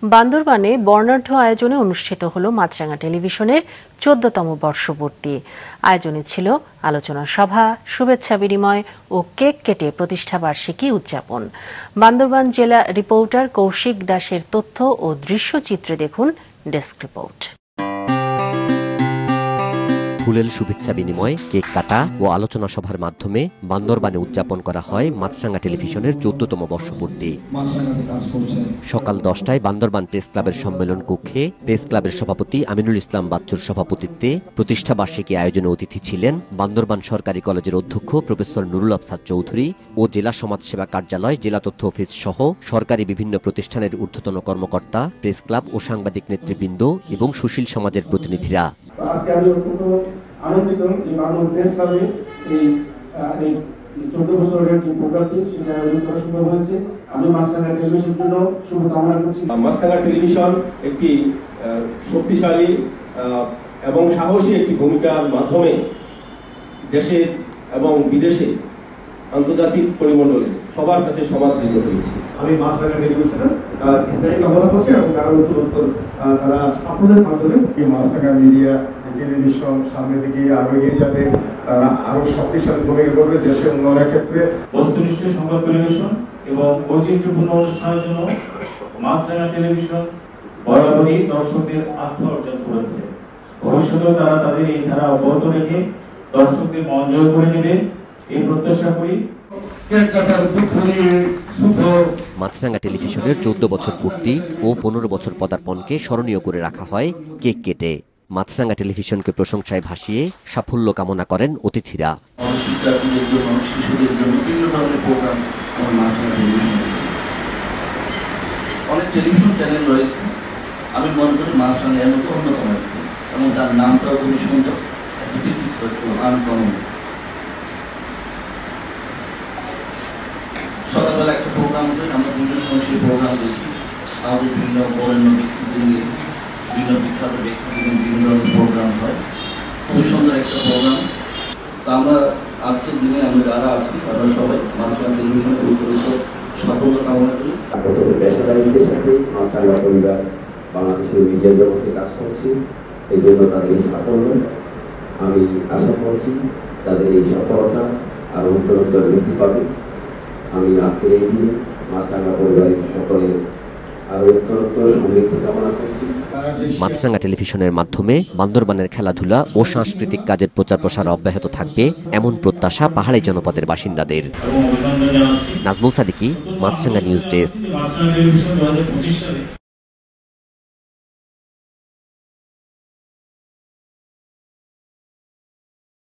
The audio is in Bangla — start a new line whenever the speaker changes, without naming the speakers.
বান্দরবানে বর্ণাঢ্য আয়োজনে অনুষ্ঠিত হলো মাছরাঙা টেলিভিশনের ১৪তম বর্ষপূর্তি। আয়োজনে ছিল আলোচনা সভা, শুভেচ্ছা বিনিময় ও কেক কেটে প্রতিষ্ঠাবার্ষিকী উদযাপন। বান্দরবান জেলা রিপোর্টার কৌশিক দাসের তথ্য ও দৃশ্যচিত্রে দেখুন ডেস্ক রিপোর্ট।
ফুলেল শুভেচ্ছা বিনিময়, কেক কাটা ও আলোচনা সভার মাধ্যমে বান্দরবানে উদযাপন করা হয় মাছরাঙা টেলিভিশনের ১৪তম বর্ষপূর্তি। সকাল ১০টায় বান্দরবান প্রেস ক্লাবের সম্মেলন কক্ষে প্রেস ক্লাবের সভাপতি আমিনুল ইসলাম বাচ্চুর সভাপতিত্বে প্রতিষ্ঠা বার্ষিকী আয়োজনে অতিথি ছিলেন বান্দরবান সরকারি কলেজের অধ্যক্ষ প্রফেসর নুরুল আফসার চৌধুরী ও জেলা সমাজসেবা কার্যালয়, জেলা তথ্য অফিস সহ সরকারি বিভিন্ন প্রতিষ্ঠানের ঊর্ধ্বতন কর্মকর্তা, প্রেস ক্লাব ও সাংবাদিক নেতৃবৃন্দ এবং সুশীল সমাজের প্রতিনিধিরা।
আনন্দিত যে মাননীয় প্রেস ক্লাবে এই ১৪ বছরের যে প্রোগ্রামটি সেটা আয়োজন করা সম্ভব হয়েছে। আমি মাছরাঙা টেলিভিশনের জন্য শুভকামনা করছি।
মাছরাঙা টেলিভিশন একটি শক্তিশালী এবং সাহসী একটি ভূমিকার মাধ্যমে দেশে এবং বিদেশে আন্তর্জাতিক পরিমণ্ডলে সবার কাছে সমাদৃত হয়েছে।
আমি মাছরাঙা টেলিভিশনের কামনা করছি এবং তারা উত্তরোত্তর তারা সাফল্যের মাধ্যমে এই মাছরাঙা মিডিয়া টেলিভিশন সামনের দিকে আরো এগিয়ে যাবে, তারা আরো শক্তিশালী ভূমিকা করবে দেশের উন্নয়নের ক্ষেত্রে।
বস্তুনিষ্ঠ সংবাদ পরিবেশন এবং বৈচিত্র্যপূর্ণ অনুষ্ঠানের জন্য মাছরাঙা টেলিভিশন বরাবরই দর্শকদের আস্থা অর্জন করেছে। ভবিষ্যতেও তারা তাদের এই ধারা অব্যাহত রেখে দর্শকদের মন জয় করে নেবে এই প্রত্যাশা করি।
মাছরাঙা টেলিভিশনের ১৪ বছর পূর্তি ও ১৫ বছর পদার্পণকে স্মরণীয় করে রাখা হয় কেক কেটে। মাছরাঙা টেলিভিশনকে প্রশংসায় ভাসিয়ে সাফল্য কামনা করেন অতিথিরা।
শিক্ষার্থীদের জন্য, শিশুদের জন্য বিভিন্ন ধরনের প্রোগ্রাম আমার মাছরাঙা টেলিভিশন, অনেক টেলিভিশন চ্যানেল রয়েছে। আমি মনে করি মাছরাঙা এর মতো অন্যতম একটি, এবং তার নামটাও খুবই সুন্দর, একটি বিচিত্র, একটু আনকমন। সকালবেলা একটা প্রোগ্রাম হয়, আমরা বিভিন্ন সময় সেই প্রোগ্রাম দেখি। আমাদের বিভিন্ন বরেণ্য ব্যক্তিদের নিয়ে বিভিন্ন বিখ্যাত ব্যক্তিদের বিভিন্ন ধরনের প্রোগ্রাম হয়, খুবই সুন্দর একটা প্রোগ্রাম। তা আমরা আজকের দিনে আমরা যারা আছি তারা সবাই মাছরাঙা টেলিভিশনের উচ্চ সাফল্য কামনা করি।
পেশাদারিদের সাথে মাছরাঙা পরিবার বাংলাদেশের মিডিয়া জগতে কাজ করছি, এই জন্য তাদের এই সাফল্য আমি আশা করছি তাদের এই সফলতা আরো উত্তরোত্তর বৃদ্ধি পাবে। আমি আজকের এই দিনে মাছরাঙা পরিবারের সকলের আরো উত্তরোত্তর সমৃদ্ধি কামনা করছি।
মাছরাঙা টেলিভিশনের মাধ্যমে বান্দরবানের খেলাধুলা ও সাংস্কৃতিক কাজের প্রচার প্রসার অব্যাহত থাকবে এমন প্রত্যাশা পাহাড়ি জনপদের বাসিন্দাদের। নাজমুল সাদিকি, মাছরাঙা নিউজ ডেস্ক।